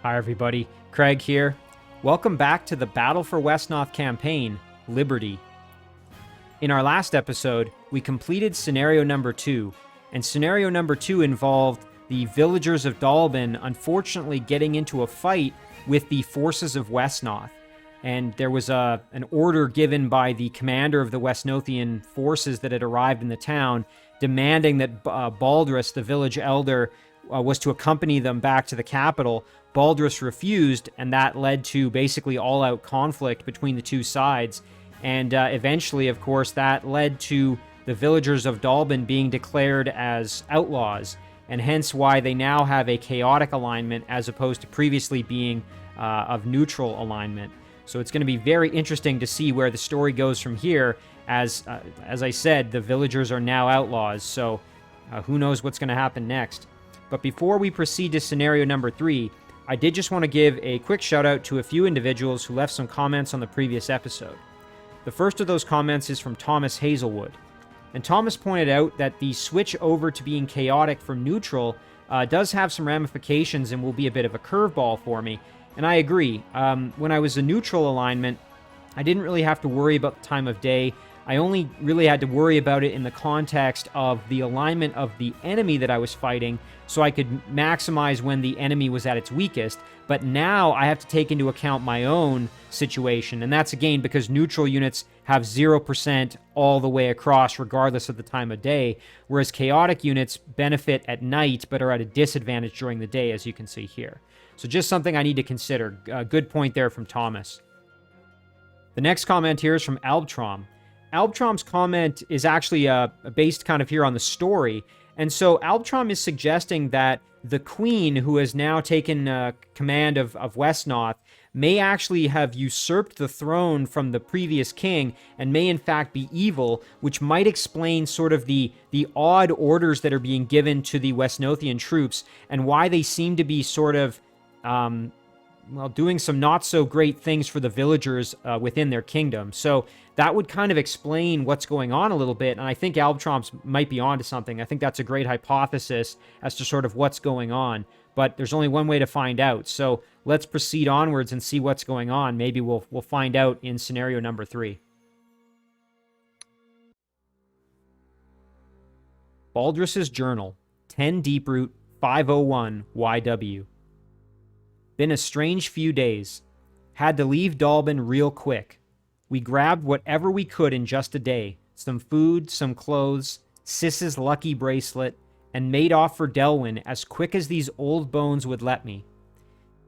Hi everybody, Craig here. Welcome back to the Battle for Wesnoth campaign, Liberty. In our last episode, we completed scenario number 2, and scenario number 2 involved the villagers of Dallben unfortunately getting into a fight with the forces of Wesnoth. And there was an order given by the commander of the Wesnothian forces that had arrived in the town, demanding that Baldras, the village elder, was to accompany them back to the capital. Baldras refused, and that led to basically all-out conflict between the two sides. And eventually, of course, that led to the villagers of Dallben being declared as outlaws, and hence why they now have a chaotic alignment as opposed to previously being of neutral alignment. So it's going to be very interesting to see where the story goes from here. As I said, the villagers are now outlaws, so who knows what's going to happen next. But before we proceed to scenario number 3, I did just want to give a quick shout out to a few individuals who left some comments on the previous episode. The first of those comments is from Thomas Hazelwood. And Thomas pointed out that the switch over to being chaotic from neutral does have some ramifications and will be a bit of a curveball for me. And I agree. When I was a neutral alignment, I didn't really have to worry about the time of day. I only really had to worry about it in the context of the alignment of the enemy that I was fighting, so I could maximize when the enemy was at its weakest. But now I have to take into account my own situation, and that's again because neutral units have 0% all the way across regardless of the time of day, whereas chaotic units benefit at night but are at a disadvantage during the day, as you can see here. So just something I need to consider. Good point there from Thomas. The next comment here is from Albtrom. Albtrom's comment is actually based kind of here on the story. And so Albtrom is suggesting that the queen, who has now taken command of Wesnoth, may actually have usurped the throne from the previous king and may in fact be evil, which might explain sort of the odd orders that are being given to the Wesnothian troops and why they seem to be sort of doing some not so great things for the villagers within their kingdom. So that would kind of explain what's going on a little bit, and I think Albtrom's might be onto something. I think that's a great hypothesis as to sort of what's going on, but there's only one way to find out. So let's proceed onwards and see what's going on. Maybe we'll find out in scenario number 3. Baldras's Journal, 10 Deeproot 501 YW. Been a strange few days. Had to leave Dallben real quick. We grabbed whatever we could in just a day. Some food, some clothes, Sis's lucky bracelet, and made off for Delwyn as quick as these old bones would let me.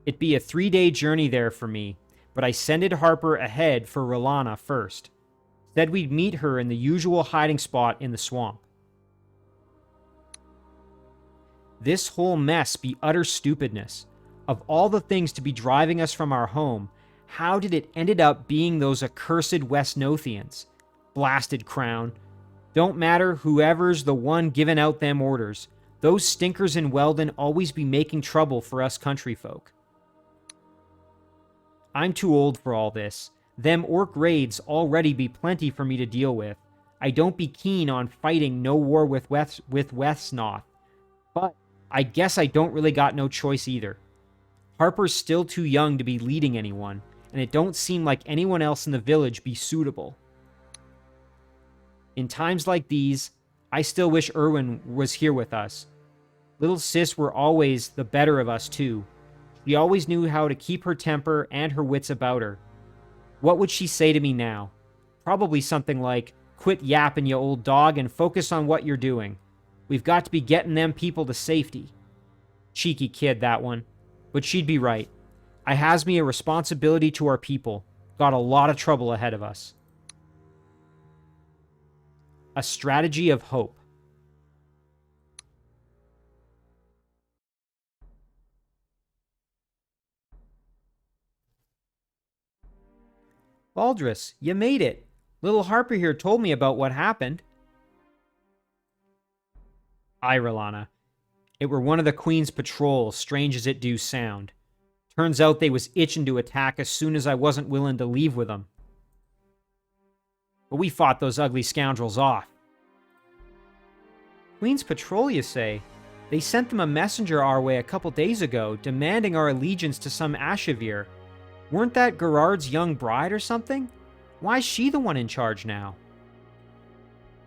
It'd be a 3-day journey there for me, but I sended Harper ahead for Rolana first. Said we'd meet her in the usual hiding spot in the swamp. This whole mess be utter stupidness. Of all the things to be driving us from our home, how did it ended up being those accursed Wesnothians? Blasted crown. Don't matter whoever's the one giving out them orders. Those stinkers in Weldon always be making trouble for us country folk. I'm too old for all this. Them orc raids already be plenty for me to deal with. I don't be keen on fighting no war with Wesnoth. But I guess I don't really got no choice either. Harper's still too young to be leading anyone, and it don't seem like anyone else in the village be suitable. In times like these, I still wish Irwin was here with us. Little Sis were always the better of us too. She always knew how to keep her temper and her wits about her. What would she say to me now? Probably something like, "Quit yapping, you old dog, and focus on what you're doing. We've got to be getting them people to safety." Cheeky kid, that one. But she'd be right. I has me a responsibility to our people. Got a lot of trouble ahead of us. A strategy of hope. Baldras, you made it. Little Harper here told me about what happened. Aye, Rolana. It were one of the Queen's patrols, strange as it do sound. Turns out they was itching to attack as soon as I wasn't willing to leave with them. But we fought those ugly scoundrels off. Queen's patrol, you say? They sent them a messenger our way a couple days ago, demanding our allegiance to some Ashavir. Weren't that Gerard's young bride or something? Why is she the one in charge now?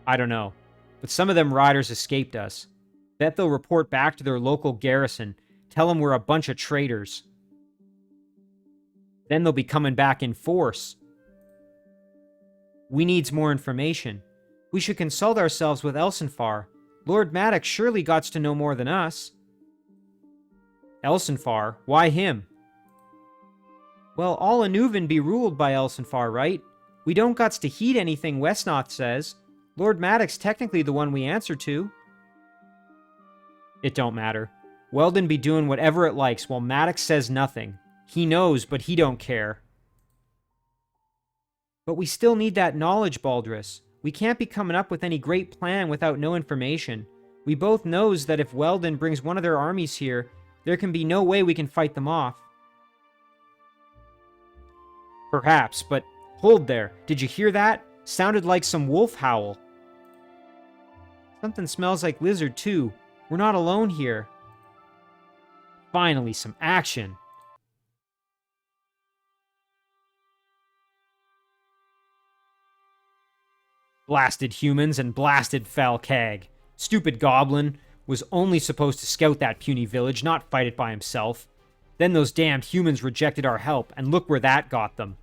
I don't know, but some of them riders escaped us. Bet they'll report back to their local garrison, tell them we're a bunch of traitors. Then they'll be coming back in force. We needs more information. We should consult ourselves with Elsinfar. Lord Maddox surely gots to know more than us. Elsinfar? Why him? Well, all Anuvan be ruled by Elsinfar, right? We don't gots to heed anything Wesnoth says. Lord Maddox technically the one we answer to. It don't matter. Weldon be doing whatever it likes while Maddox says nothing. He knows, but he don't care. But we still need that knowledge, Baldras. We can't be coming up with any great plan without no information. We both knows that if Weldon brings one of their armies here, there can be no way we can fight them off. Perhaps, but hold there. Did you hear that? Sounded like some wolf howl. Something smells like lizard, too. We're not alone here. Finally, some action. Blasted humans and blasted Falcag. Stupid goblin was only supposed to scout that puny village, not fight it by himself. Then those damned humans rejected our help, and look where that got them.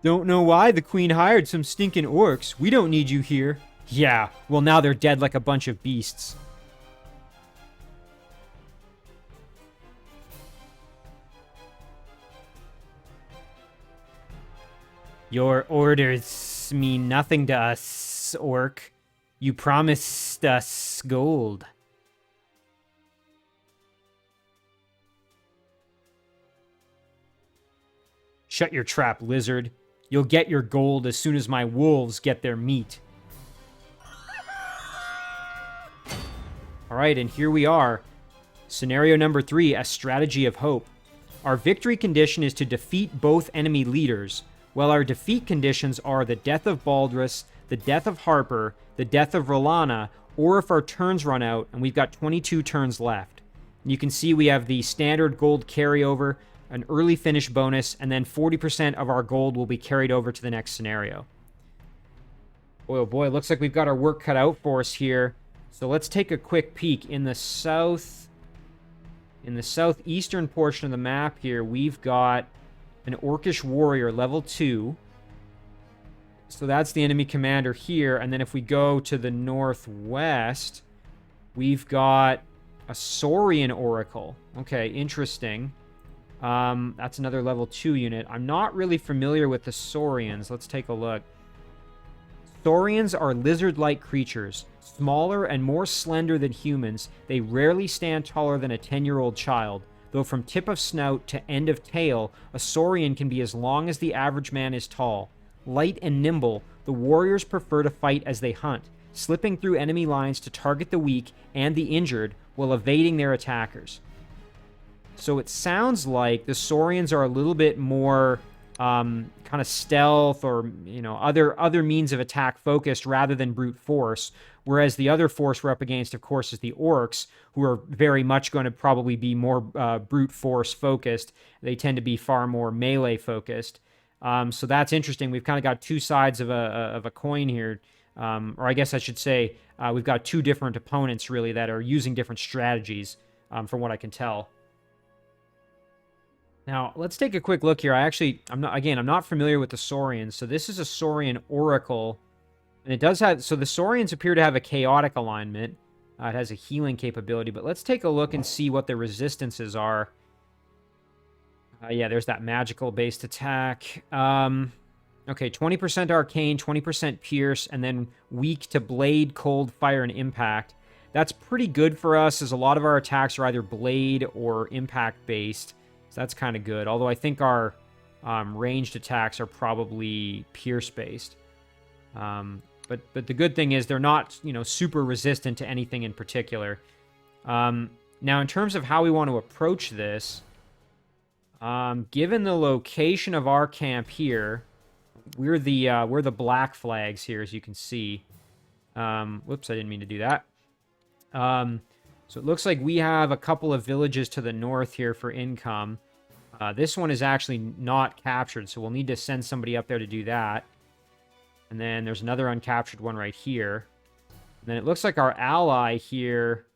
Don't know why the Queen hired some stinking orcs. We don't need you here. Yeah, well now they're dead like a bunch of beasts. Your orders mean nothing to us, orc. You promised us gold. Shut your trap, lizard. You'll get your gold as soon as my wolves get their meat. Alright, and here we are. Scenario number 3, a strategy of hope. Our victory condition is to defeat both enemy leaders, while our defeat conditions are the death of Baldras, the death of Harper, the death of Rolana, or if our turns run out, and we've got 22 turns left. And you can see we have the standard gold carryover, an early finish bonus, and then 40% of our gold will be carried over to the next scenario. Boy, oh boy, looks like we've got our work cut out for us here. So let's take a quick peek. In the southeastern portion of the map here, we've got an Orcish warrior, level 2. So that's the enemy commander here. And then if we go to the northwest, we've got a Saurian oracle. Okay, interesting. That's another level 2 unit. I'm not really familiar with the Saurians. Let's take a look. Saurians are lizard-like creatures. Smaller and more slender than humans, they rarely stand taller than a 10-year-old child. Though from tip of snout to end of tail, a Saurian can be as long as the average man is tall. Light and nimble, the warriors prefer to fight as they hunt, slipping through enemy lines to target the weak and the injured while evading their attackers. So it sounds like the Saurians are a little bit more kind of stealth or, you know, other means of attack focused rather than brute force, whereas the other force we're up against, of course, is the orcs, who are very much going to probably be more brute force focused. They tend to be far more melee focused. So that's interesting. We've kind of got two sides of a coin here, or I guess I should say we've got two different opponents really that are using different strategies, from what I can tell. Now, let's take a quick look here. I'm not familiar with the Saurians. So this is a Saurian oracle, and it does have, so the Saurians appear to have a chaotic alignment. It has a healing capability, but let's take a look and see what the resistances are. Yeah, there's that magical-based attack. Okay, 20% arcane, 20% pierce, and then weak to blade, cold, fire, and impact. That's pretty good for us, as a lot of our attacks are either blade or impact-based. So that's kind of good. Although I think our ranged attacks are probably pierce-based. But the good thing is they're not, you know, super resistant to anything in particular. Now, in terms of how we want to approach this, given the location of our camp here, we're the black flags here, as you can see. Whoops, I didn't mean to do that. So it looks like we have a couple of villages to the north here for income. This one is actually not captured, so we'll need to send somebody up there to do that. And then there's another uncaptured one right here. And then it looks like our ally here,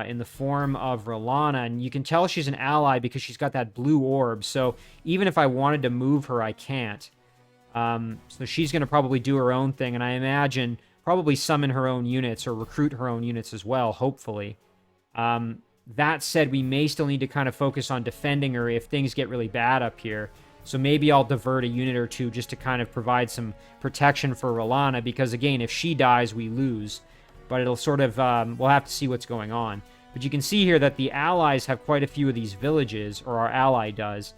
in the form of Rolana, and you can tell she's an ally because she's got that blue orb, so even if I wanted to move her, I can't. So she's going to probably do her own thing, and I imagine probably summon her own units or recruit her own units as well, hopefully. That said, we may still need to kind of focus on defending her if things get really bad up here. So maybe I'll divert a unit or two just to kind of provide some protection for Rolana, because again, if she dies, we lose. But it'll sort of, we'll have to see what's going on. But you can see here that the allies have quite a few of these villages, or our ally does.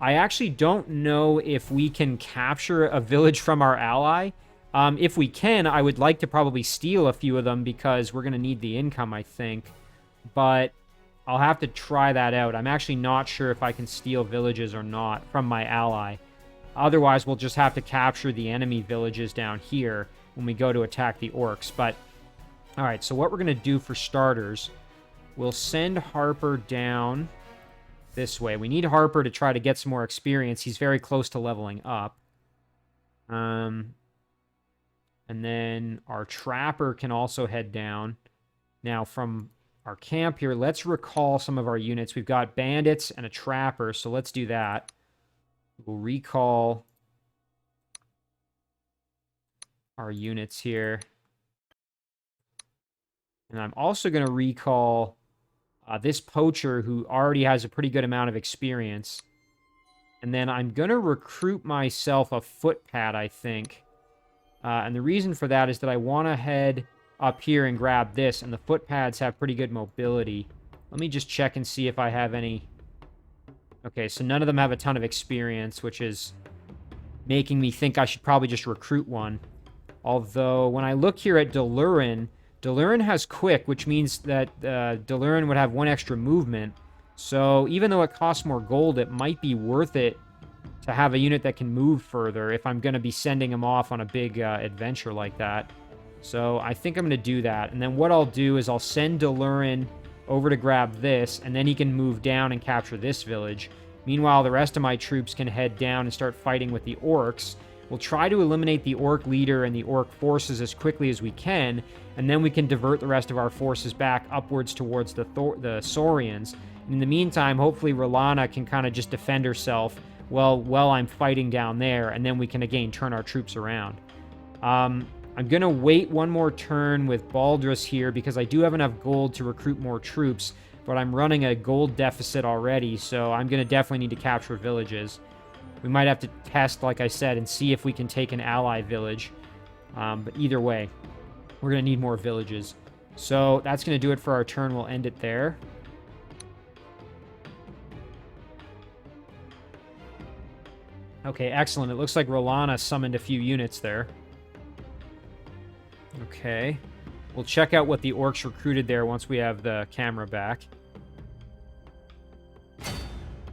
I actually don't know if we can capture a village from our ally. If we can, I would like to probably steal a few of them because we're going to need the income, I think. But I'll have to try that out. I'm actually not sure if I can steal villages or not from my ally. Otherwise, we'll just have to capture the enemy villages down here when we go to attack the orcs. But, alright, so what we're going to do for starters, we'll send Harper down this way. We need Harper to try to get some more experience. He's very close to leveling up. And then our Trapper can also head down. Now, from our camp here, let's recall some of our units. We've got bandits and a Trapper, so let's do that. We'll recall our units here. And I'm also going to recall this Poacher, who already has a pretty good amount of experience. And then I'm going to recruit myself a Footpad, I think. And the reason for that is that I want to head up here and grab this, and the Footpads have pretty good mobility. Let me just check and see if I have any. Okay, so none of them have a ton of experience, which is making me think I should probably just recruit one. Although, when I look here at Delwyn has quick, which means that Delwyn would have one extra movement. So even though it costs more gold, it might be worth it to have a unit that can move further if I'm going to be sending him off on a big adventure like that. So I think I'm going to do that. And then what I'll do is I'll send Delwyn over to grab this, and then he can move down and capture this village. Meanwhile, the rest of my troops can head down and start fighting with the orcs. We'll try to eliminate the orc leader and the orc forces as quickly as we can, and then we can divert the rest of our forces back upwards towards the Saurians. And in the meantime, hopefully Rolana can kind of just defend herself while I'm fighting down there, and then we can again turn our troops around. I'm going to wait one more turn with Baldras here because I do have enough gold to recruit more troops, but I'm running a gold deficit already, so I'm going to definitely need to capture villages. We might have to test, like I said, and see if we can take an ally village. But either way, we're going to need more villages. So that's going to do it for our turn. We'll end it there. Okay, excellent. It looks like Rolana summoned a few units there. Okay. We'll check out what the orcs recruited there once we have the camera back.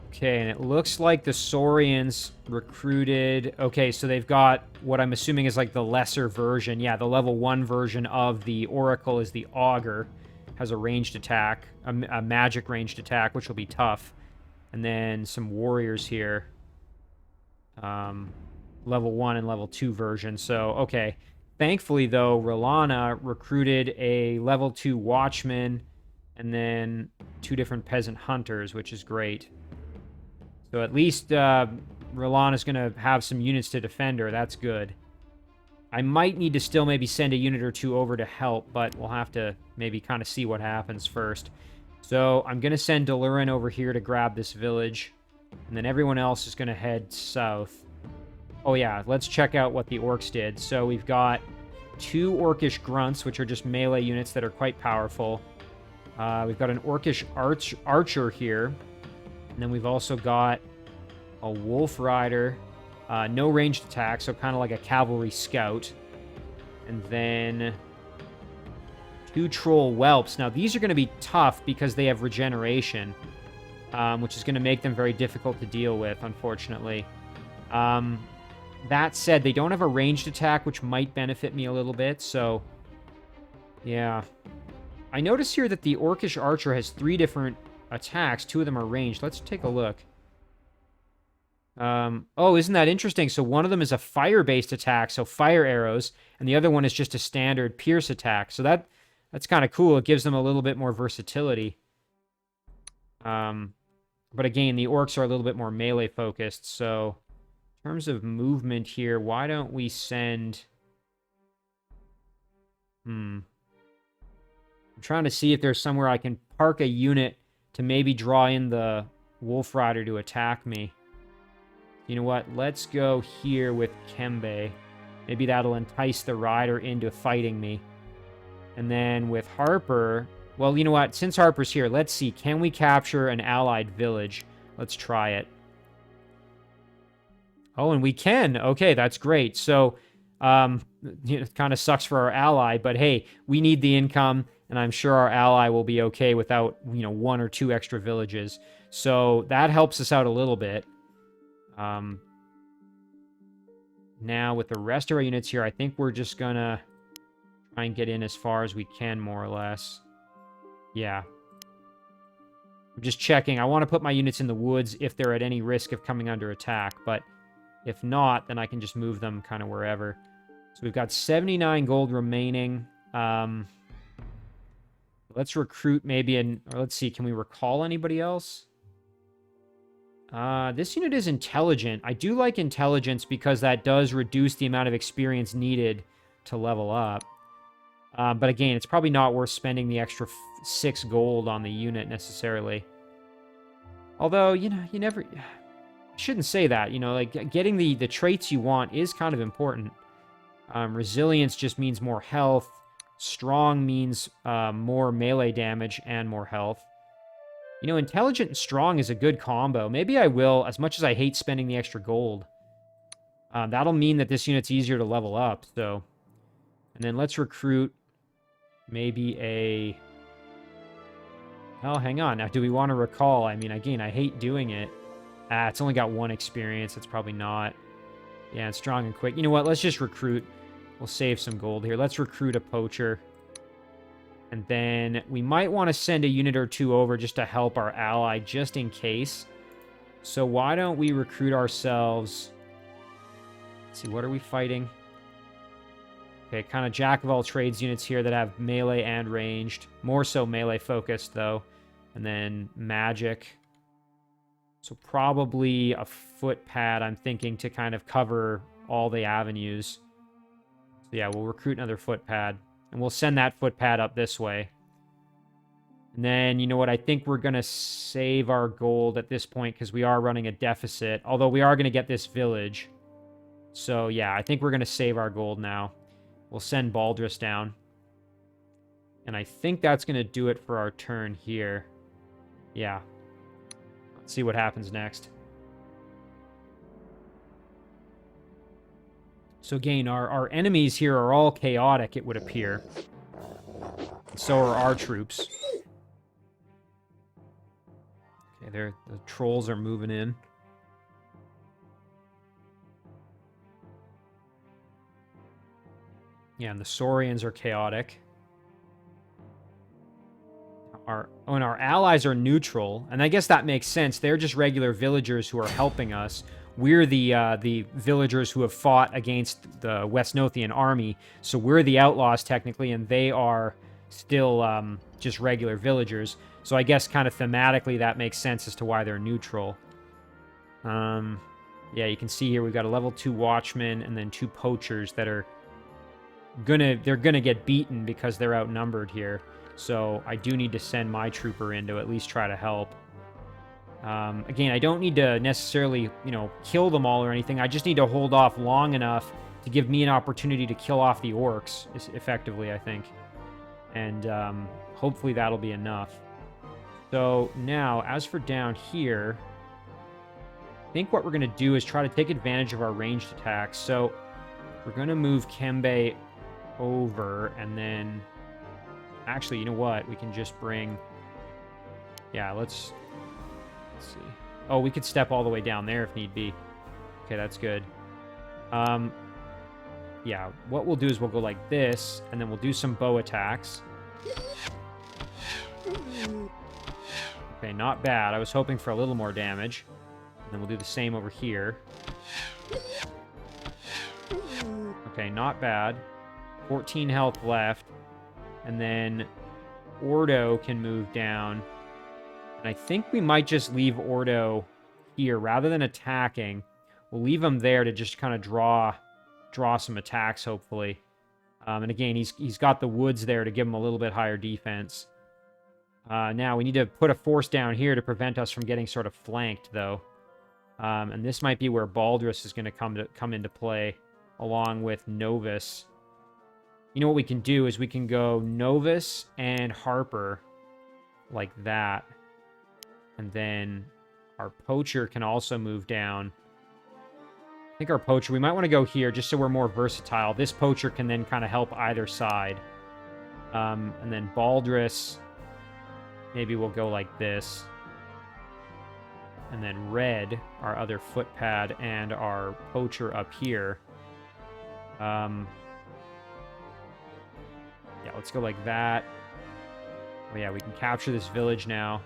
Okay, and it looks like the Saurians recruited... Okay, so they've got what I'm assuming is like the lesser version. Yeah, the level 1 version of the Oracle is the Augur. Has a ranged attack, a magic ranged attack, which will be tough. And then some warriors here. Level 1 and level 2 version. So, okay. Thankfully, though, Rolana recruited a level 2 watchman and then 2 different peasant hunters, which is great. So at least Rolana's going to have some units to defend her. That's good. I might need to still maybe send a unit or two over to help, but we'll have to maybe kind of see what happens first. So I'm going to send Delwyn over here to grab this village, and then everyone else is going to head south. Oh yeah, let's check out what the orcs did. So we've got 2 orcish grunts, which are just melee units that are quite powerful. We've got an orcish archer here. And then we've also got a wolf rider. No ranged attack, so kind of like a cavalry scout. And then 2 troll whelps. Now these are going to be tough because they have regeneration, which is going to make them very difficult to deal with, unfortunately. That said, they don't have a ranged attack, which might benefit me a little bit, so... Yeah. I notice here that the Orcish Archer has 3 different attacks. 2 of them are ranged. Let's take a look. Oh, isn't that interesting? So one of them is a fire-based attack, so fire arrows, and the other one is just a standard pierce attack. So that's kind of cool. It gives them a little bit more versatility. But again, the orcs are a little bit more melee focused, so in terms of movement here, why don't we send... I'm trying to see if there's somewhere I can park a unit to maybe draw in the Wolf Rider to attack me. You know what? Let's go here with Kembe. Maybe that'll entice the rider into fighting me. And then with Harper... Well, you know what? Since Harper's here, let's see. Can we capture an allied village? Let's try it. Oh, and we can. Okay, that's great. So, it kind of sucks for our ally, but hey, we need the income, and I'm sure our ally will be okay without, 1 or 2 extra villages. So that helps us out a little bit. Now, with the rest of our units here, I think we're just gonna try and get in as far as we can, more or less. Yeah. I'm just checking. I want to put my units in the woods if they're at any risk of coming under attack, but if not, then I can just move them kind of wherever. So we've got 79 gold remaining. Let's recruit maybe or let's see, can we recall anybody else? This unit is intelligent. I do like intelligence because that does reduce the amount of experience needed to level up. But again, it's probably not worth spending the extra 6 gold on the unit necessarily. Although, you never... I shouldn't say that, like, getting the traits you want is kind of important. Resilience just means more health. Strong means more melee damage and more health. Intelligent and strong is a good combo. Maybe I will, as much as I hate spending the extra gold. That'll mean that this unit's easier to level up, so... And then let's recruit maybe a... Oh, hang on. Now, do we want to recall? I mean, again, I hate doing it. It's only got 1 experience. It's probably not. Yeah, it's strong and quick. You know what? Let's just recruit. We'll save some gold here. Let's recruit a poacher. And then we might want to send a unit or 2 over just to help our ally, just in case. So why don't we recruit ourselves... Let's see, what are we fighting? Okay, kind of jack-of-all-trades units here that have melee and ranged. More so melee-focused, though. And then magic. So probably a footpad, I'm thinking, to kind of cover all the avenues. So yeah, we'll recruit another footpad. And we'll send that footpad up this way. And then, you know what, I think we're going to save our gold at this point because we are running a deficit. Although we are going to get this village. So yeah, I think we're going to save our gold now. We'll send Baldras down. And I think that's going to do it for our turn here. Yeah. Let's see what happens next. So again, our enemies here are all chaotic, it would appear. And so are our troops. Okay, the trolls are moving in. Yeah, and the Saurians are chaotic. And our allies are neutral, and I guess that makes sense. They're just regular villagers who are helping us. We're the villagers who have fought against the Wesnothian army, so we're the outlaws technically, and they are still just regular villagers. So I guess kind of thematically that makes sense as to why they're neutral. Yeah, you can see here we've got a level 2 watchman and then 2 poachers that are gonna get beaten because they're outnumbered here. So I do need to send my trooper in to at least try to help. Again, I don't need to necessarily, kill them all or anything. I just need to hold off long enough to give me an opportunity to kill off the orcs, effectively, I think. And hopefully that'll be enough. So now, as for down here, I think what we're going to do is try to take advantage of our ranged attacks. So we're going to move Kembe over, and then... Actually, you know what? We can just bring... Yeah, let's see. Oh, we could step all the way down there if need be. Okay, that's good. Yeah, what we'll do is we'll go like this, and then we'll do some bow attacks. Okay, not bad. I was hoping for a little more damage. And then we'll do the same over here. Okay, not bad. 14 health left. And then Ordo can move down. And I think we might just leave Ordo here. Rather than attacking, we'll leave him there to just kind of draw some attacks, hopefully. And again, he's got the woods there to give him a little bit higher defense. Now, we need to put a force down here to prevent us from getting sort of flanked, though. And this might be where Baldras is going to come into play, along with Novus. You know what we can do is we can go Novus and Harper, like that. And then our Poacher can also move down. I think our Poacher, we might want to go here just so we're more versatile. This Poacher can then kind of help either side. And then Baldras, maybe we'll go like this. And then Red, our other footpad, and our Poacher up here. Yeah, let's go like that. Oh yeah, we can capture this village now.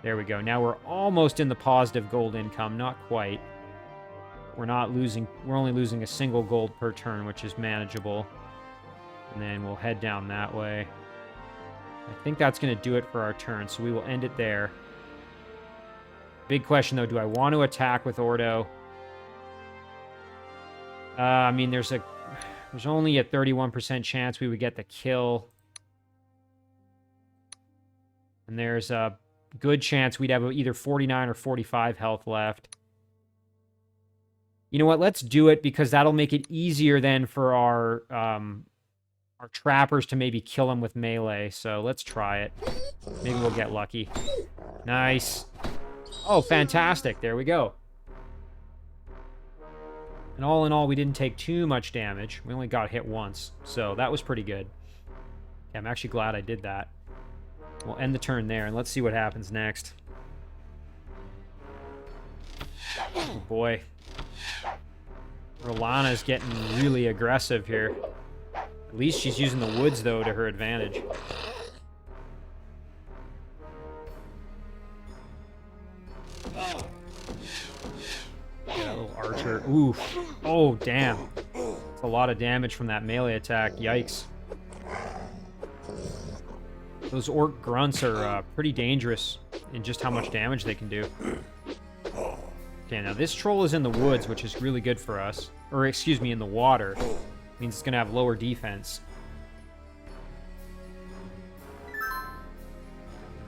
There we go. Now we're almost in the positive gold income. Not quite. We're only losing a single gold per turn, which is manageable. And then we'll head down that way. I think that's going to do it for our turn, so we will end it there. Big question, though, do I want to attack with Ordo? I mean, there's only a 31% chance we would get the kill. And there's a good chance we'd have either 49 or 45 health left. You know what? Let's do it, because that'll make it easier then for our trappers to maybe kill him with melee. So let's try it. Maybe we'll get lucky. Nice. Oh, fantastic. There we go. And all in all, we didn't take too much damage. We only got hit once. So that was pretty good. Yeah, I'm actually glad I did that. We'll end the turn there, and let's see what happens next. Oh, boy. Rolana's getting really aggressive here. At least she's using the woods, though, to her advantage. Yeah, that little archer. Oof. Oh, damn. That's a lot of damage from that melee attack. Yikes. Those orc grunts are pretty dangerous in just how much damage they can do. Okay, now this troll is in the woods, which is really good for us. Or, excuse me, in the water. Means it's going to have lower defense.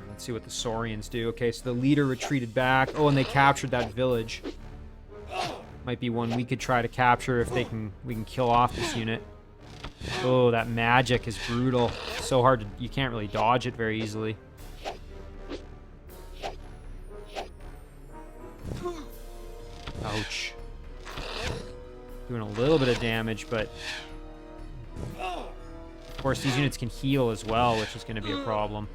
Let's see what the Saurians do. Okay, so the leader retreated back. Oh, and they captured that village. Might be one we could try to capture if we can kill off this unit. Oh, that magic is brutal. So hard to... You can't really dodge it very easily. Ouch. Doing a little bit of damage, but... Of course, these units can heal as well, which is going to be a problem.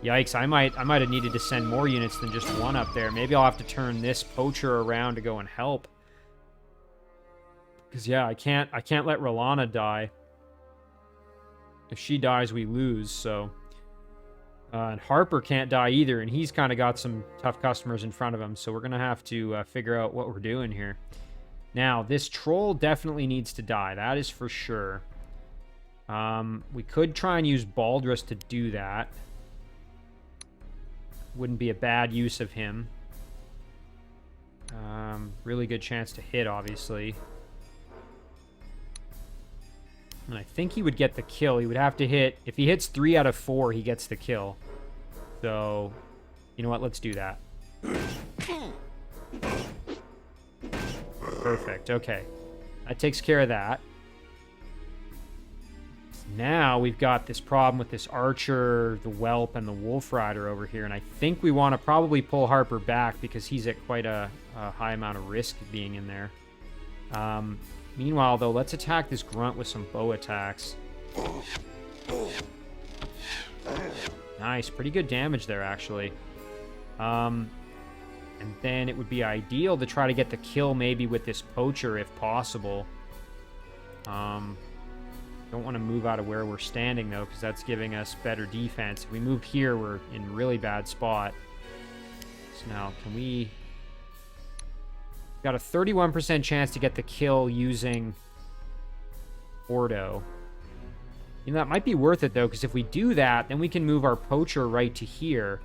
Yikes, I might have needed to send more units than just one up there. Maybe I'll have to turn this Poacher around to go and help. Because, yeah, I can't let Rolana die. If she dies, we lose, so... and Harper can't die either, and he's kind of got some tough customers in front of him, so we're going to have to figure out what we're doing here. Now, this troll definitely needs to die, that is for sure. We could try and use Baldras to do that. Wouldn't be a bad use of him. Really good chance to hit, obviously. And I think he would get the kill. He would have to hit... If he hits 3 out of 4, he gets the kill. So, you know what? Let's do that. Perfect. Okay. That takes care of that. Now we've got this problem with this archer, the whelp, and the wolf rider over here. And I think we want to probably pull Harper back because he's at quite a high amount of risk of being in there. Meanwhile, though, let's attack this grunt with some bow attacks. Nice. Pretty good damage there, actually. And then it would be ideal to try to get the kill maybe with this poacher if possible. Don't want to move out of where we're standing, though, because that's giving us better defense. If we move here, we're in a really bad spot. So now, can we... Got a 31% chance to get the kill using Ordo. You know, that might be worth it, though, because if we do that, then we can move our poacher right to here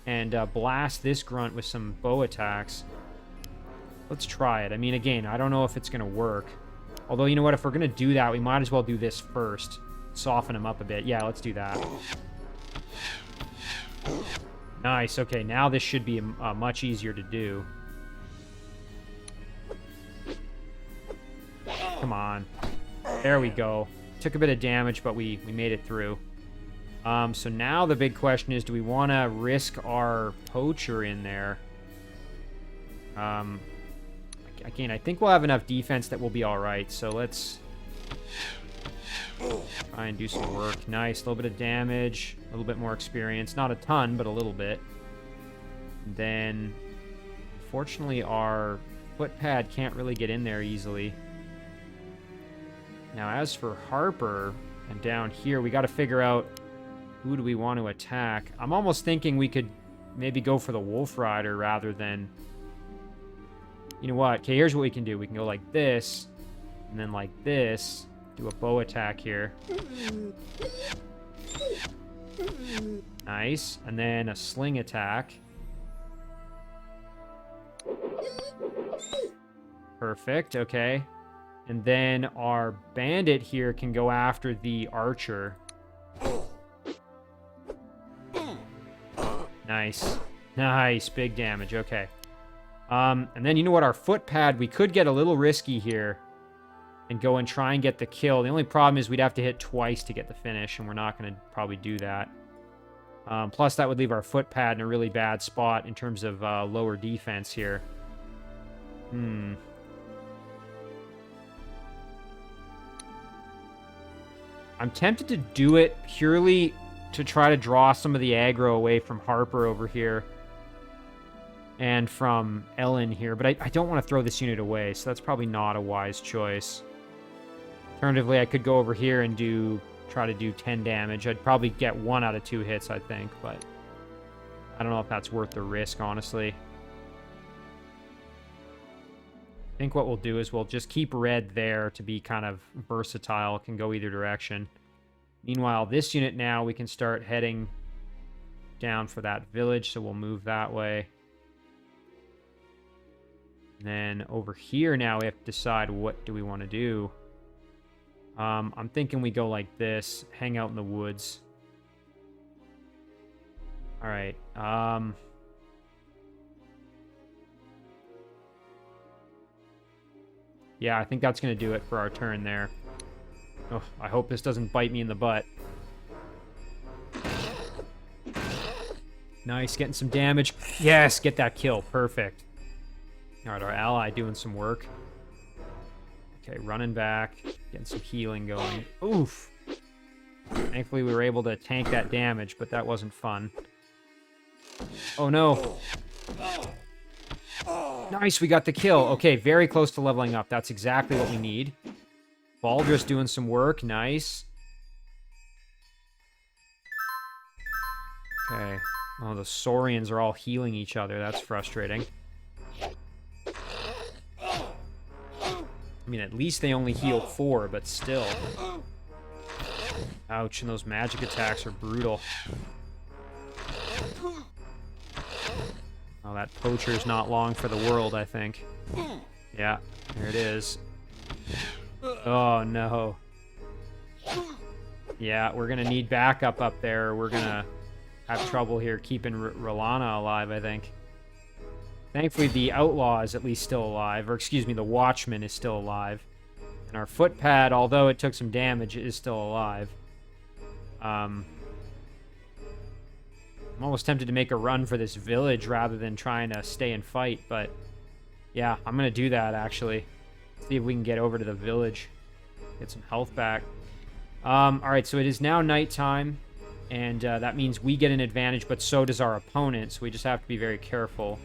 and blast this grunt with some bow attacks. Let's try it. I mean, again, I don't know if it's going to work. Although, you know what? If we're going to do that, we might as well do this first. Soften him up a bit. Yeah, let's do that. Nice. Okay, now this should be much easier to do. Come on. There we go. Took a bit of damage, but we made it through. So now the big question is, do we want to risk our poacher in there? Again, I think we'll have enough defense that we'll be all right. So let's try and do some work. Nice. A little bit of damage. A little bit more experience. Not a ton, but a little bit. And then, fortunately, our foot pad can't really get in there easily. Now, as for Harper, and down here, we got to figure out who do we want to attack. I'm almost thinking we could maybe go for the Wolf Rider rather than... You know what? Okay, here's what we can do. We can go like this, and then like this. Do a bow attack here. Nice. And then a sling attack. Perfect. Okay. And then our bandit here can go after the archer. Nice. Nice. Big damage. Okay. And then, you know what? Our foot pad, we could get a little risky here and go and try and get the kill. The only problem is we'd have to hit twice to get the finish, and we're not going to probably do that. Plus, that would leave our foot pad in a really bad spot in terms of lower defense here. I'm tempted to do it purely to try to draw some of the aggro away from Harper over here and from Ellen here, but I don't want to throw this unit away, so that's probably not a wise choice. Alternatively, I could go over here and try to do 10 damage. I'd probably get 1 out of 2 hits, I think, but I don't know if that's worth the risk, honestly. I think what we'll do is we'll just keep red there to be kind of versatile. It can go either direction. Meanwhile, this unit now, we can start heading down for that village, so we'll move that way. And then over here now, we have to decide what do we want to do. I'm thinking we go like this, hang out in the woods. All right. Yeah, I think that's going to do it for our turn there. Oh, I hope this doesn't bite me in the butt. Nice, getting some damage. Yes, get that kill. Perfect. All right, our ally doing some work. Okay, running back, getting some healing going. Oof. Thankfully, we were able to tank that damage, but that wasn't fun. Oh, no. Nice, we got the kill. Okay, very close to leveling up. That's exactly what we need. Baldras doing some work. Nice. Okay. Oh, the Saurians are all healing each other. That's frustrating. I mean, at least they only heal 4, but still. Ouch, and those magic attacks are brutal. Oh, that poacher's not long for the world, I think. Yeah, there it is. Oh, no. Yeah, we're going to need backup up there. We're going to have trouble here keeping Rolana alive, I think. Thankfully, the outlaw is at least still alive. Or, excuse me, the watchman is still alive. And our foot pad, although it took some damage, is still alive. I'm almost tempted to make a run for this village rather than trying to stay and fight, but yeah, I'm going to do that, actually. See if we can get over to the village. Get some health back. Alright, so it is now nighttime, and that means we get an advantage, but so does our opponent, so we just have to be very careful.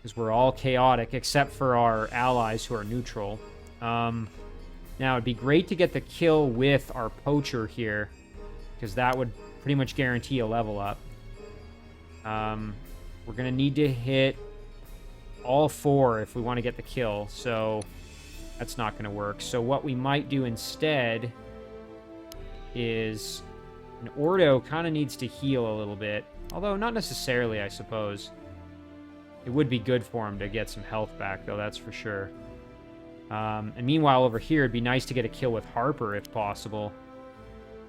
because we're all chaotic except for our allies who are neutral. Now, it'd be great to get the kill with our poacher here, because that would pretty much guarantee a level up. We're going to need to hit all 4 if we want to get the kill, so that's not going to work. So what we might do instead is... And Ordo kind of needs to heal a little bit, although not necessarily, I suppose. It would be good for him to get some health back, though, that's for sure. And meanwhile, over here, it'd be nice to get a kill with Harper, if possible.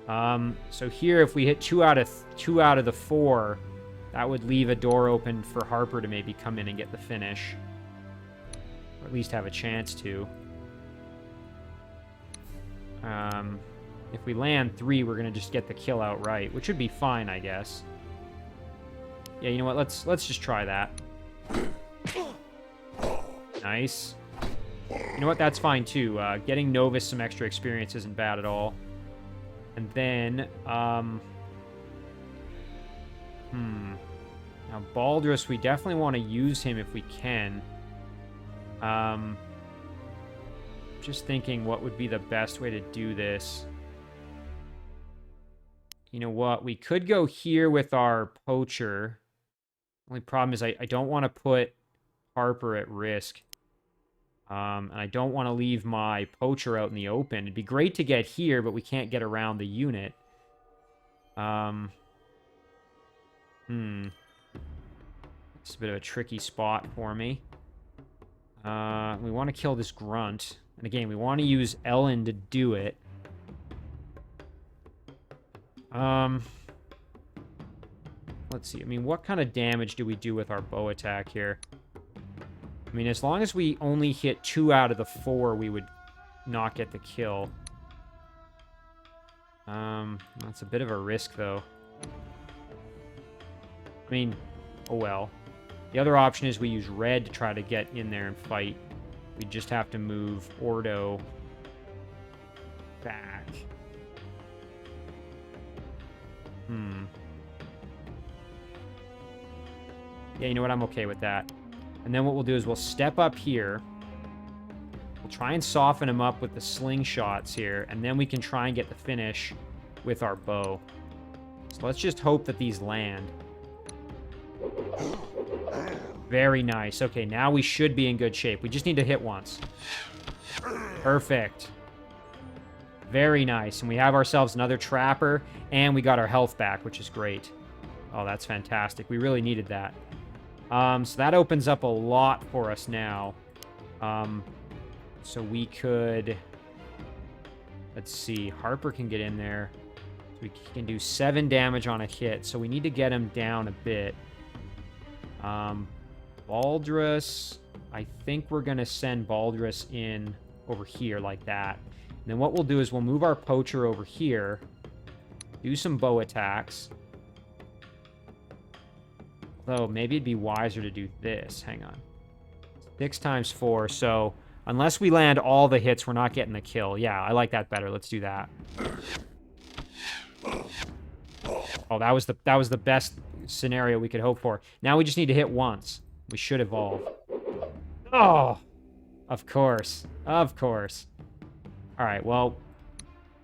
So here, if we hit 2 out of the 4, that would leave a door open for Harper to maybe come in and get the finish. Or at least have a chance to. If we land 3, we're going to just get the kill outright, which would be fine, I guess. Yeah, you know what? Let's just try that. Nice. You know what? That's fine, too. Getting Novus some extra experience isn't bad at all. And then, now, Baldras, we definitely want to use him if we can. Just thinking what would be the best way to do this. You know what? We could go here with our poacher. Only problem is I don't want to put Harper at risk. And I don't want to leave my poacher out in the open. It'd be great to get here, but we can't get around the unit. It's a bit of a tricky spot for me. We want to kill this grunt. And again, we want to use Ellen to do it. Let's see. I mean, what kind of damage do we do with our bow attack here? I mean, as long as we only hit 2 out of the 4, we would not get the kill. That's a bit of a risk, though. I mean, oh well. The other option is we use red to try to get in there and fight. We just have to move Ordo back. Yeah, you know what? I'm okay with that. And then what we'll do is we'll step up here. We'll try and soften him up with the slingshots here, and then we can try and get the finish with our bow. So let's just hope that these land. Very nice. Okay, now we should be in good shape. We just need to hit once. Perfect. Very nice. And we have ourselves another trapper, and we got our health back, which is great. Oh, that's fantastic. We really needed that. So that opens up a lot for us now. So we could... Let's see. Harper can get in there. So we can do 7 damage on a hit. So we need to get him down a bit. Baldras... I think we're going to send Baldras in over here like that. And then what we'll do is we'll move our poacher over here. Do some bow attacks. Although, maybe it'd be wiser to do this. Hang on. 6 times 4, so... Unless we land all the hits, we're not getting the kill. Yeah, I like that better. Let's do that. Oh, that was the best scenario we could hope for. Now we just need to hit once. We should evolve. Oh! Of course. Of course. Alright, well...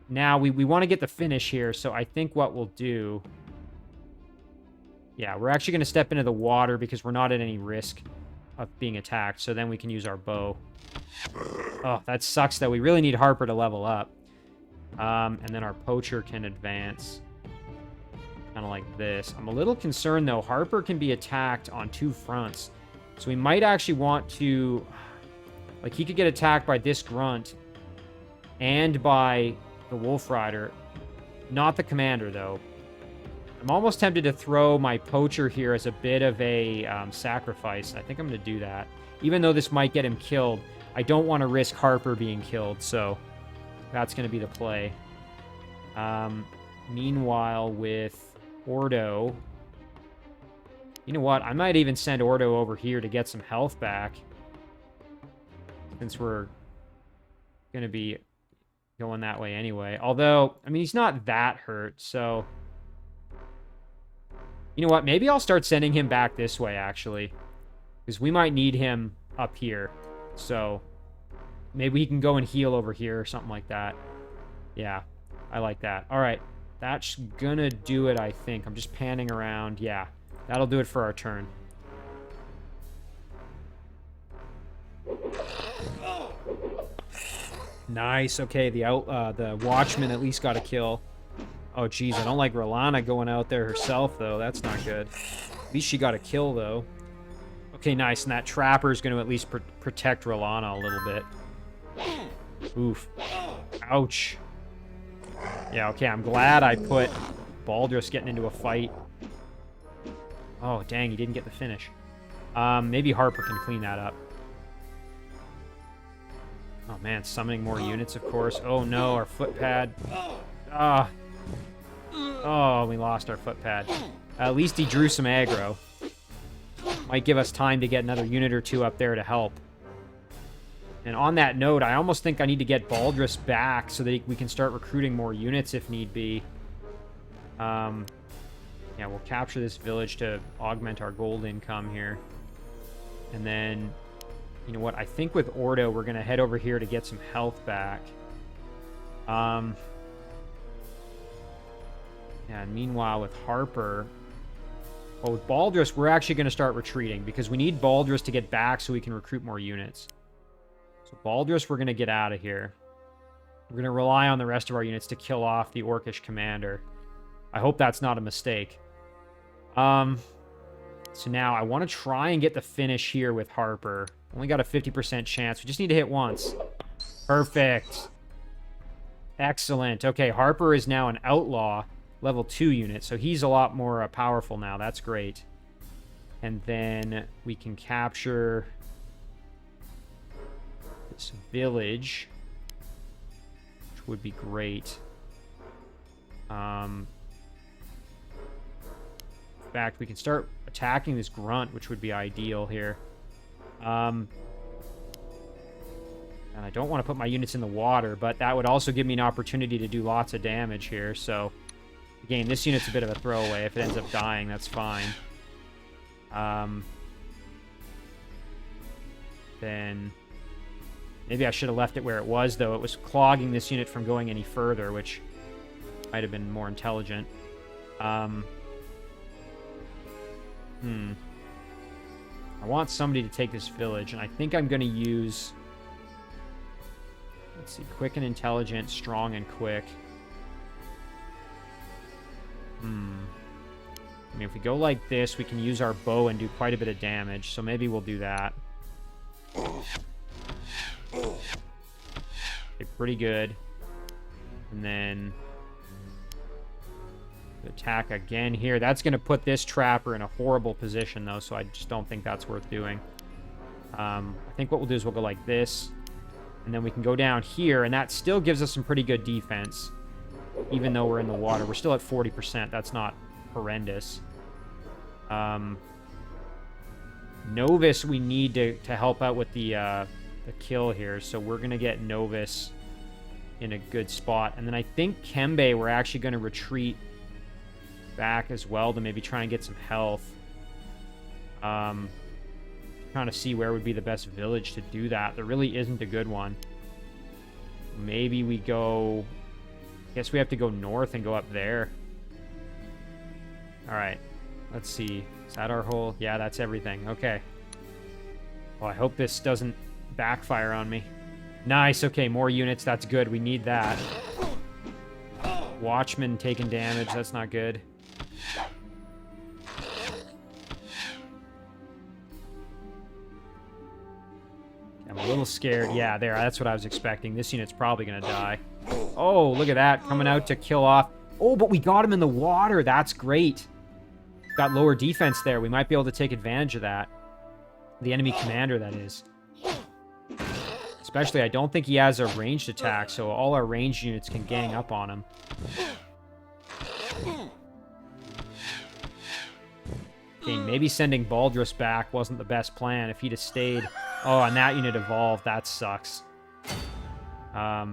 Now, we want to get the finish here, so I think what we'll do... Yeah, we're actually going to step into the water because we're not at any risk of being attacked, so then we can use our bow. Oh, that sucks, though. We really need Harper to level up. And then our poacher can advance. Kind of like this. I'm a little concerned, though. Harper can be attacked on 2 fronts. So we might actually want to... Like, he could get attacked by this grunt and by the Wolf Rider. Not the commander, though. I'm almost tempted to throw my poacher here as a bit of a sacrifice. I think I'm going to do that. Even though this might get him killed, I don't want to risk Harper being killed, so that's going to be the play. Meanwhile, with Ordo... You know what? I might even send Ordo over here to get some health back. Since we're going to be going that way anyway. Although, I mean, he's not that hurt, so... You know what? Maybe I'll start sending him back this way, actually. Because we might need him up here. So maybe he can go and heal over here or something like that. Yeah, I like that. All right, that's gonna do it, I think. I'm just panning around. Yeah, that'll do it for our turn. Nice. Okay, the Watchman at least got a kill. Oh, geez, I don't like Rolana going out there herself, though. That's not good. At least she got a kill, though. Okay, nice. And that Trapper is going to at least protect Rolana a little bit. Oof. Ouch. Yeah, okay, I'm glad I put Baldras getting into a fight. Oh, dang, he didn't get the finish. Maybe Harper can clean that up. Oh, man, summoning more units, of course. Oh, no, our footpad. Ah. Oh, we lost our footpad. At least he drew some aggro. Might give us time to get another unit or two up there to help. And on that note, I almost think I need to get Baldras back so that we can start recruiting more units if need be. Yeah, we'll capture this village to augment our gold income here. And then, you know what? I think with Ordo, we're going to head over here to get some health back. Yeah, and meanwhile, with Harper... Well, with Baldras, we're actually going to start retreating because we need Baldras to get back so we can recruit more units. So Baldras, we're going to get out of here. We're going to rely on the rest of our units to kill off the Orcish commander. I hope that's not a mistake. So now I want to try and get the finish here with Harper. Only got a 50% chance. We just need to hit once. Perfect. Excellent. Okay, Harper is now an outlaw. Level 2 unit, so he's a lot more powerful now. That's great. And then we can capture this village, which would be great. In fact, we can start attacking this grunt, which would be ideal here. And I don't want to put my units in the water, but that would also give me an opportunity to do lots of damage here, so... Again, this unit's a bit of a throwaway. If it ends up dying, that's fine. Then... Maybe I should have left it where it was, though. It was clogging this unit from going any further, which might have been more intelligent. I want somebody to take this village, and I think I'm going to use... Let's see. Quick and intelligent, strong and quick. I mean, if we go like this, we can use our bow and do quite a bit of damage, so maybe we'll do that. Okay, pretty good. And then... attack again here. That's going to put this Trapper in a horrible position, though, so I just don't think that's worth doing. I think what we'll do is we'll go like this, and then we can go down here, and that still gives us some pretty good defense. Even though we're in the water, we're still at 40%. That's not horrendous. Novus, we need to help out with the kill here, so we're going to get Novus in a good spot. And then I think Kembe, we're actually going to retreat back as well to maybe try and get some health. Trying to see where would be the best village to do that. There really isn't a good one. Maybe we go... Guess we have to go north and go up there. Alright. Let's see. Is that our whole... Yeah, that's everything. Okay. Well, I hope this doesn't backfire on me. Nice. Okay, more units. That's good. We need that. Watchman taking damage. That's not good. I'm a little scared. Yeah, there. That's what I was expecting. This unit's probably going to die. Oh, look at that. Coming out to kill off. Oh, but we got him in the water. That's great. Got lower defense there. We might be able to take advantage of that. The enemy commander, that is. Especially, I don't think he has a ranged attack, so all our ranged units can gang up on him. Okay, maybe sending Baldras back wasn't the best plan. If he'd have stayed... Oh, and that unit evolved. That sucks. I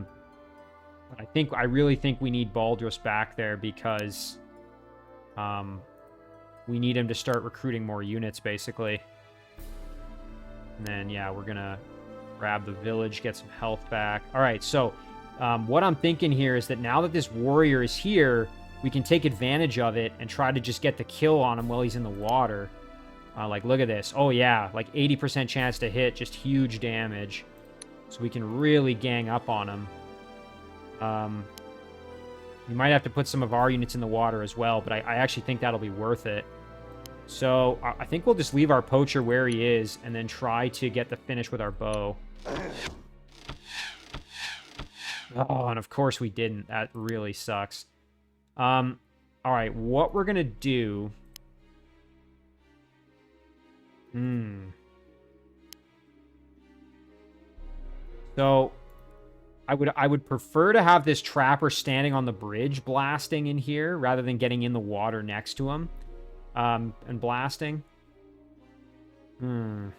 really think we need Baldras back there because we need him to start recruiting more units, basically. And then, yeah, we're going to grab the village, get some health back. All right, so what I'm thinking here is that now that this warrior is here, we can take advantage of it and try to just get the kill on him while he's in the water. Like, look at this. Oh, yeah, like 80% chance to hit, just huge damage. So we can really gang up on him. We might have to put some of our units in the water as well, but I actually think that'll be worth it. So I think we'll just leave our poacher where he is and then try to get the finish with our bow. Oh, and of course we didn't. That really sucks. All right, what we're going to do... So I would prefer to have this trapper standing on the bridge blasting in here rather than getting in the water next to him and blasting. I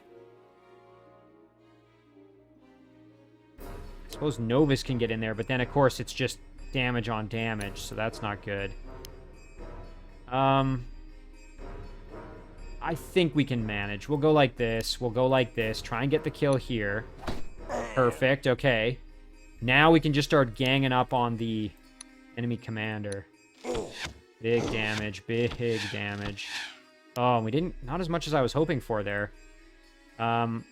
suppose Novus can get in there, but then of course it's just damage on damage, so that's not good. I think we can manage. We'll go like this. We'll go like this. Try and get the kill here. Perfect. Okay. Now we can just start ganging up on the enemy commander. Big damage. Big damage. Oh, we didn't... Not as much as I was hoping for there. Send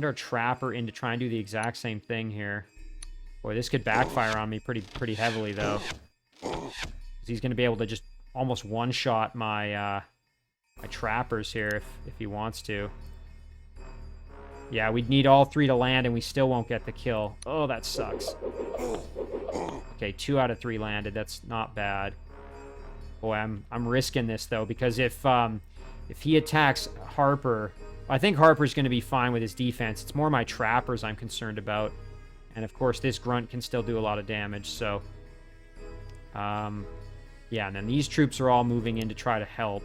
our trapper in to try and do the exact same thing here. Boy, this could backfire on me pretty heavily, though. He's going to be able to just almost one-shot my my trappers here if he wants to. Yeah, we'd need all three to land, and we still won't get the kill. Oh, that sucks. Okay, 2 out of 3 landed. That's not bad. Boy, I'm risking this, though, because if he attacks Harper... I think Harper's going to be fine with his defense. It's more my trappers I'm concerned about. And, of course, this grunt can still do a lot of damage, so... yeah, and then these troops are all moving in to try to help.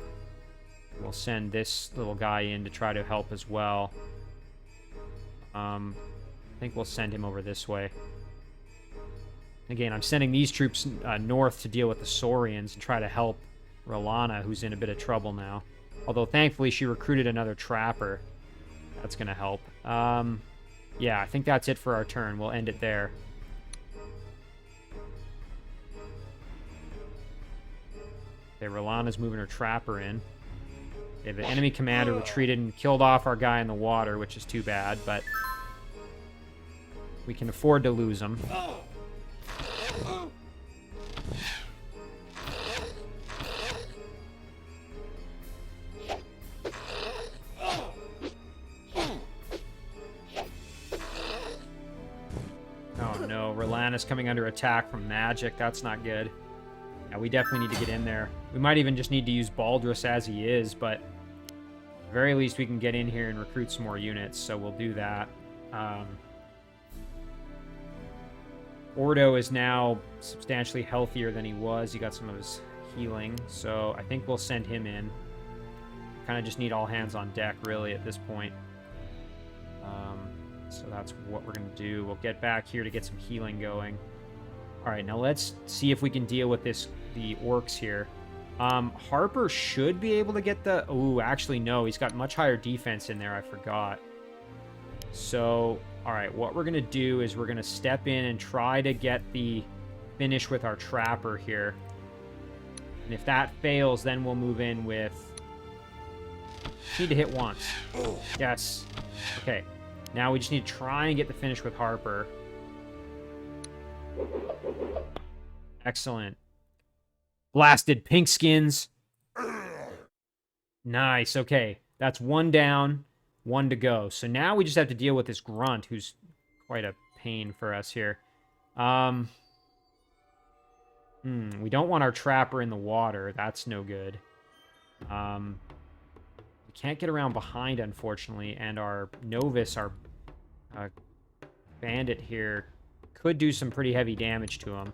We'll send this little guy in to try to help as well. I think we'll send him over this way. Again, I'm sending these troops north to deal with the Saurians and try to help Rolana, who's in a bit of trouble now. Although, thankfully, she recruited another trapper. That's going to help. Yeah, I think that's it for our turn. We'll end it there. Okay, Rolana's moving her trapper in. Okay, the enemy commander retreated and killed off our guy in the water, which is too bad, but we can afford to lose him. Oh no, Rolana's coming under attack from magic. That's not good. Yeah, we definitely need to get in there. We might even just need to use Baldras as he is, but at the very least we can get in here and recruit some more units, so we'll do that. Ordo is now substantially healthier than he was. He got some of his healing, so I think we'll send him in. Kind of just need all hands on deck, really, at this point. So that's what we're going to do. We'll get back here to get some healing going. All right, now let's see if we can deal with the orcs here. Harper should be able to get the... Ooh, actually, no. He's got much higher defense in there. I forgot. So, all right, what we're going to do is we're going to step in and try to get the finish with our trapper here. And if that fails, then we'll move in with... Need to hit once. Yes. Okay. Now we just need to try and get the finish with Harper. Excellent. Blasted pink skins. Nice. Okay. That's 1 down, 1 to go. So now we just have to deal with this grunt, who's quite a pain for us here. We don't want our trapper in the water. That's no good. We can't get around behind, unfortunately, and our Novus, our bandit here, could do some pretty heavy damage to him.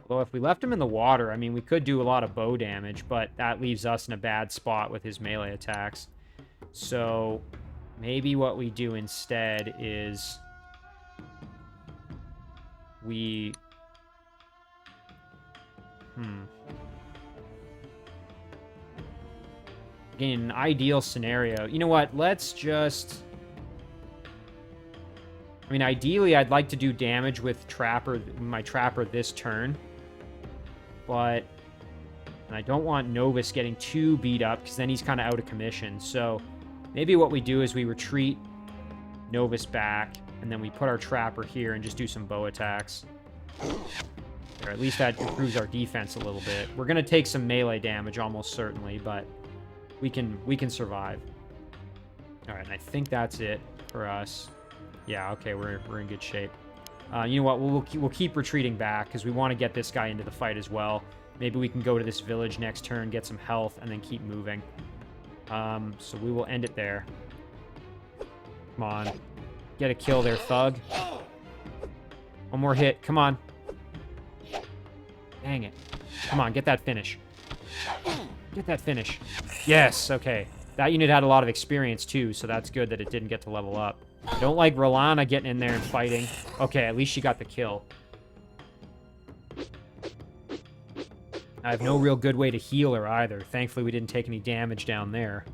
Although if we left him in the water, I mean, we could do a lot of bow damage, but that leaves us in a bad spot with his melee attacks. So maybe what we do instead is we... Again, an ideal scenario. You know what? Let's just... I mean, ideally, I'd like to do damage with my Trapper this turn. But... And I don't want Novus getting too beat up, because then he's kind of out of commission. So, maybe what we do is we retreat Novus back, and then we put our Trapper here and just do some bow attacks. Or at least that improves our defense a little bit. We're going to take some melee damage, almost certainly, but we can survive. Alright, and I think that's it for us. Yeah, okay, we're in good shape. You know what, we'll keep retreating back, because we want to get this guy into the fight as well. Maybe we can go to this village next turn, get some health, and then keep moving. So we will end it there. Come on. Get a kill there, thug. One more hit. Come on. Dang it. Come on, get that finish. Get that finish. Yes, okay. That unit had a lot of experience, too, so that's good that it didn't get to level up. I don't like Rolana getting in there and fighting. Okay, at least she got the kill. I have no real good way to heal her either. Thankfully, we didn't take any damage down there.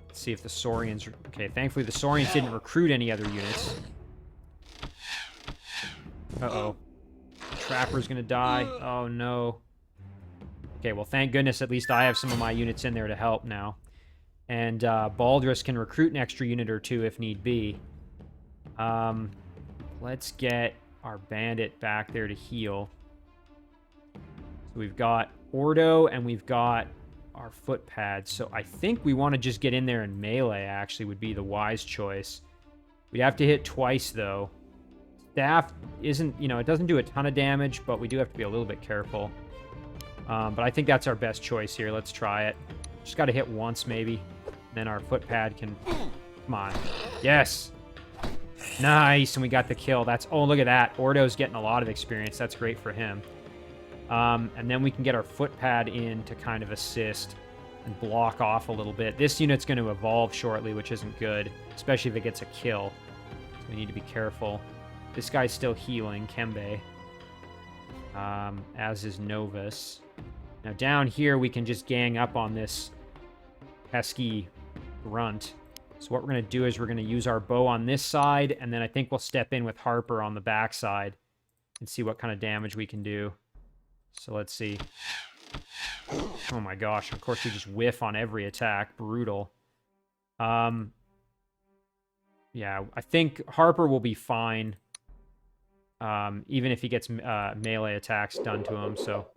Let's see if the Saurians... Okay, thankfully the Saurians didn't recruit any other units. Uh-oh. Trapper's gonna die. Oh, no. Okay, well, thank goodness at least I have some of my units in there to help now. And Baldras can recruit an extra unit or two if need be. Let's get our bandit back there to heal. So we've got Ordo and we've got our foot pads. So I think we want to just get in there and melee, actually, would be the wise choice. We'd have to hit twice, though. Staff isn't, you know, it doesn't do a ton of damage, but we do have to be a little bit careful. But I think that's our best choice here. Let's try it. Just got to hit once, maybe. Then our foot pad can... Come on. Yes! Nice, and we got the kill. That's... Oh, look at that. Ordo's getting a lot of experience. That's great for him. And then we can get our foot pad in to kind of assist and block off a little bit. This unit's going to evolve shortly, which isn't good, especially if it gets a kill. So we need to be careful. This guy's still healing, Kembe. As is Novus. Now down here, we can just gang up on this pesky grunt. So what we're going to do is we're going to use our bow on this side, and then I think we'll step in with Harper on the back side and see what kind of damage we can do. So let's see. Oh my gosh, of course we just whiff on every attack. Brutal. Yeah, I think Harper will be fine. Even if he gets melee attacks done to him, so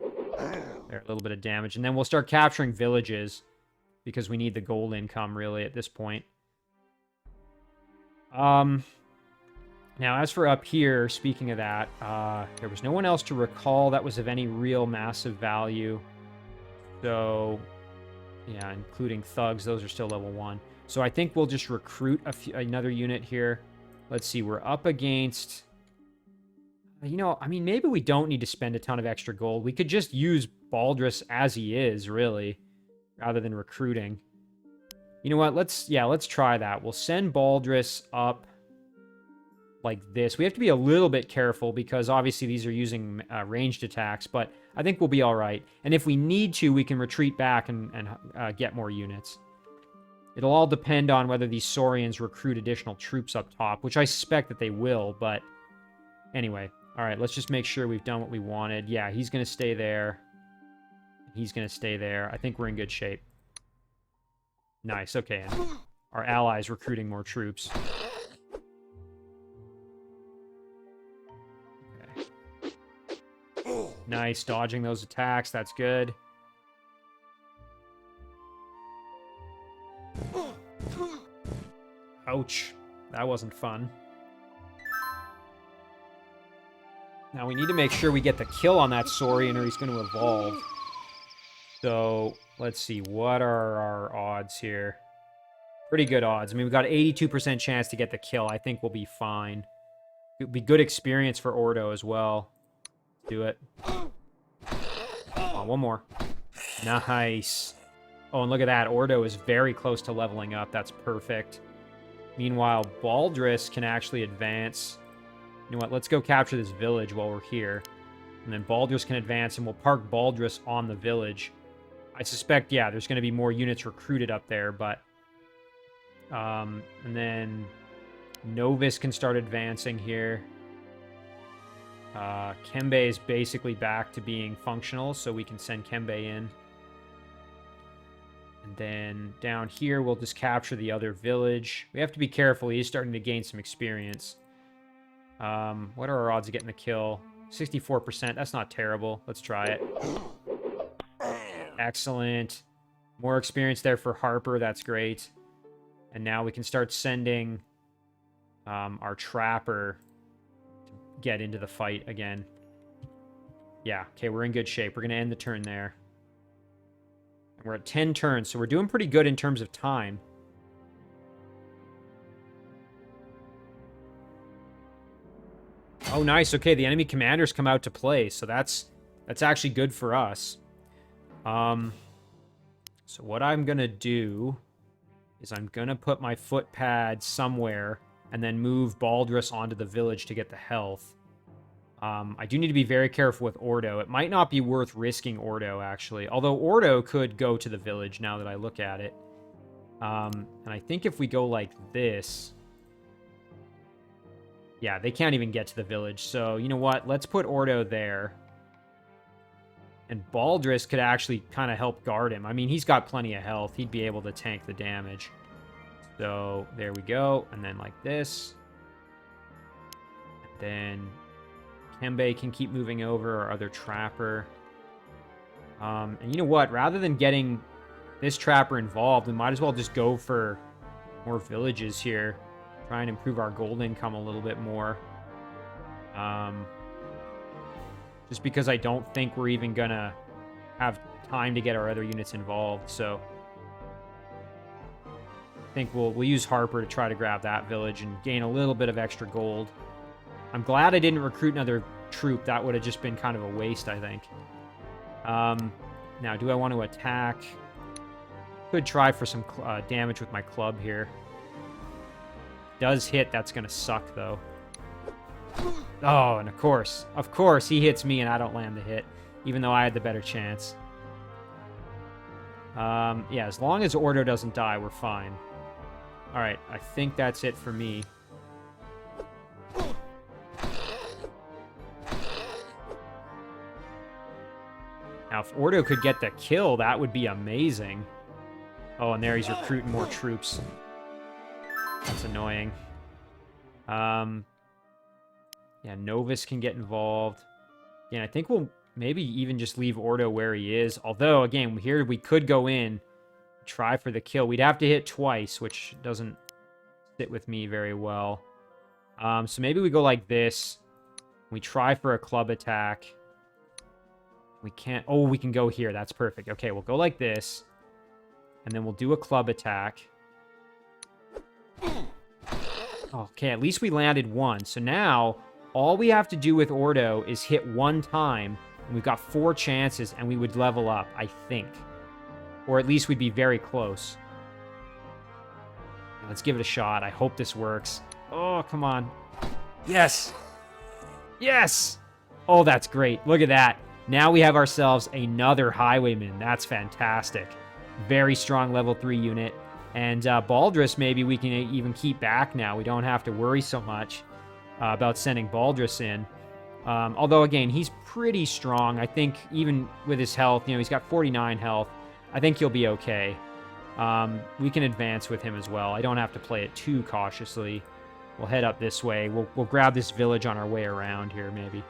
there, a little bit of damage. And then we'll start capturing villages, because we need the gold income, really, at this point. Now, as for up here, speaking of that, there was no one else to recall that was of any real massive value. So, yeah, including thugs, those are still level 1. So I think we'll just recruit another unit here. Let's see, we're up against... You know, I mean, maybe we don't need to spend a ton of extra gold. We could just use Baldras as he is, really, rather than recruiting. You know what? Let's try that. We'll send Baldras up like this. We have to be a little bit careful because obviously these are using ranged attacks, but I think we'll be all right. And if we need to, we can retreat back and get more units. It'll all depend on whether these Saurians recruit additional troops up top, which I suspect that they will, but anyway. All right, let's just make sure we've done what we wanted. Yeah, he's going to stay there. He's going to stay there. I think we're in good shape. Nice, okay. And our allies recruiting more troops. Okay. Nice, dodging those attacks. That's good. Ouch. That wasn't fun. Now, we need to make sure we get the kill on that Saurian or he's going to evolve. So, let's see. What are our odds here? Pretty good odds. I mean, we've got 82% chance to get the kill. I think we'll be fine. It would be good experience for Ordo as well. Do it. Oh, one more. Nice. Oh, and look at that. Ordo is very close to leveling up. That's perfect. Meanwhile, Baldras can actually advance... You know what, let's go capture this village while we're here. And then Baldras can advance, and we'll park Baldras on the village. I suspect, yeah, there's going to be more units recruited up there, but... and then Novus can start advancing here. Kembe is basically back to being functional, so we can send Kembe in. And then down here, we'll just capture the other village. We have to be careful. He's starting to gain some experience. What are our odds of getting the kill? 64%. That's not terrible. Let's try it. Excellent. More experience there for Harper. That's great. And now we can start sending our Trapper to get into the fight again. Yeah, okay, we're in good shape. We're going to end the turn there. And we're at 10 turns, so we're doing pretty good in terms of time. Oh, nice. Okay, the enemy commanders come out to play, so that's actually good for us. So what I'm going to do is I'm going to put my footpad somewhere and then move Baldras onto the village to get the health. I do need to be very careful with Ordo. It might not be worth risking Ordo, actually. Although Ordo could go to the village now that I look at it. And I think if we go like this... Yeah, they can't even get to the village. So, you know what? Let's put Ordo there. And Baldras could actually kind of help guard him. I mean, he's got plenty of health. He'd be able to tank the damage. So, there we go. And then like this. And then Kembe can keep moving over, our other Trapper. And you know what? Rather than getting this Trapper involved, we might as well just go for more villages here. Try and improve our gold income a little bit more. Just because I don't think we're even gonna have time to get our other units involved, so I think we'll use Harper to try to grab that village and gain a little bit of extra gold. I'm glad I didn't recruit another troop. That would have just been kind of a waste, I think. Now, do I want to attack? Could try for some damage with my club here. Does hit, that's going to suck, though. Oh, and of course, he hits me and I don't land the hit, even though I had the better chance. Yeah, as long as Ordo doesn't die, we're fine. Alright, I think that's it for me. Now, if Ordo could get the kill, that would be amazing. Oh, and there he's recruiting more troops. That's annoying. Yeah, Novus can get involved. Yeah, I think we'll maybe even just leave Ordo where he is. Although, again, here we could go in, try for the kill. We'd have to hit twice, which doesn't sit with me very well. So maybe we go like this. We try for a club attack. We can't... Oh, we can go here. That's perfect. Okay, we'll go like this. And then we'll do a club attack. Okay, at least we landed one. So now, all we have to do with Ordo is hit one time, and we've got 4 chances, and we would level up, I think. Or at least we'd be very close. Let's give it a shot. I hope this works. Oh, come on. Yes! Yes! Oh, that's great. Look at that. Now we have ourselves another Highwayman. That's fantastic. Very strong level 3 unit. And Baldras, maybe we can even keep back now. We don't have to worry so much about sending Baldras in. Although, again, he's pretty strong. I think even with his health, you know, he's got 49 health. I think he'll be okay. We can advance with him as well. I don't have to play it too cautiously. We'll head up this way. We'll grab this village on our way around here, maybe.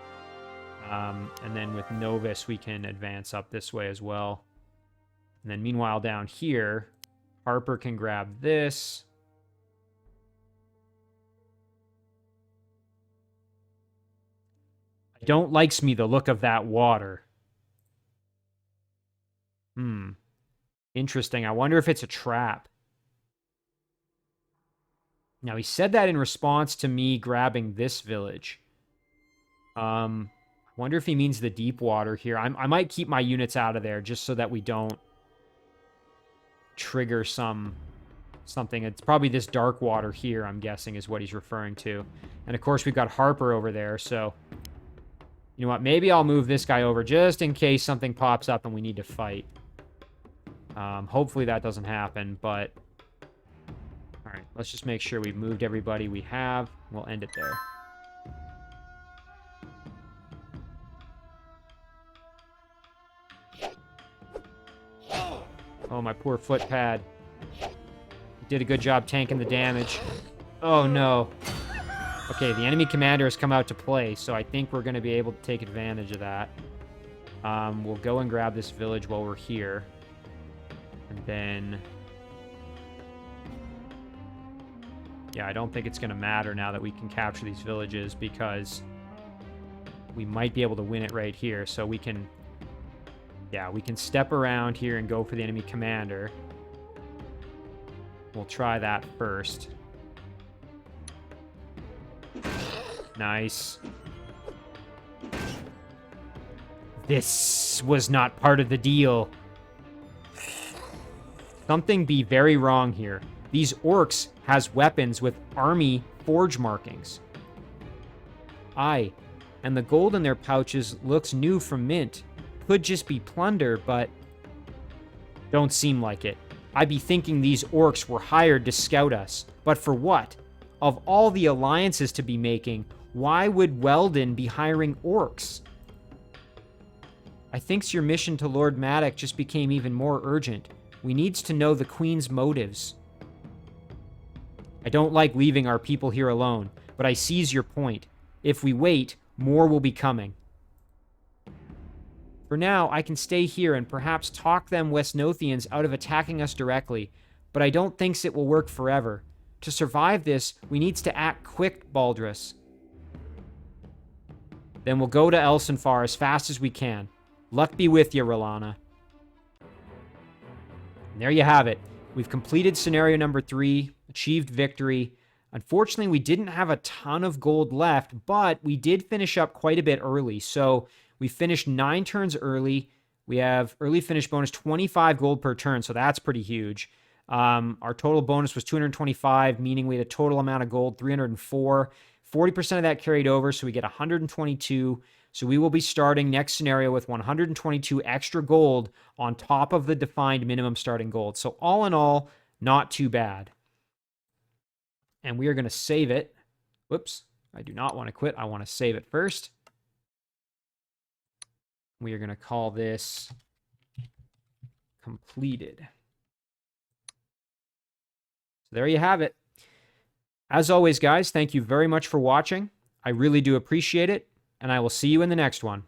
And then with Novus, we can advance up this way as well. And then meanwhile, down here... Harper can grab this. I don't likes me the look of that water. Interesting. I wonder if it's a trap. Now, he said that in response to me grabbing this village. I wonder if he means the deep water here. I might keep my units out of there just so that we don't trigger something. It's probably this dark water here, I'm guessing, is what he's referring to. And of course, we've got Harper over there, so... You know what? Maybe I'll move this guy over just in case something pops up and we need to fight. Hopefully that doesn't happen, but... All right, let's just make sure we've moved everybody we have. We'll end it there. Oh, my poor footpad. Did a good job tanking the damage. Oh, no. Okay, the enemy commander has come out to play, so I think we're going to be able to take advantage of that. We'll go and grab this village while we're here. And then... Yeah, I don't think it's going to matter now that we can capture these villages because we might be able to win it right here. So we can... Yeah, we can step around here and go for the enemy commander. We'll try that first. Nice. This was not part of the deal. Something be very wrong here. These orcs has weapons with army forge markings. Aye, and the gold in their pouches looks new from mint. Could just be plunder, but don't seem like it. I be thinking these orcs were hired to scout us. But for what? Of all the alliances to be making, why would Weldon be hiring orcs? I thinks your mission to Lord Maddock just became even more urgent. We needs to know the Queen's motives. I don't like leaving our people here alone, but I seize your point. If we wait, more will be coming. For now, I can stay here and perhaps talk them Wesnothians out of attacking us directly, but I don't thinks it will work forever. To survive this, we needs to act quick, Baldras. Then we'll go to Elsinfar as fast as we can. Luck be with you, Rolana. And there you have it. We've completed scenario number 3, achieved victory. Unfortunately, we didn't have a ton of gold left, but we did finish up quite a bit early. So we finished 9 turns early. We have early finish bonus 25 gold per turn, so that's pretty huge. Our total bonus was 225, meaning we had a total amount of gold, 304. 40% of that carried over, so we get 122. So we will be starting next scenario with 122 extra gold on top of the defined minimum starting gold. So all in all, not too bad. And we are going to save it. Whoops, I do not want to quit. I want to save it first. We are going to call this completed. So there you have it. As always, guys, thank you very much for watching. I really do appreciate it, and I will see you in the next one.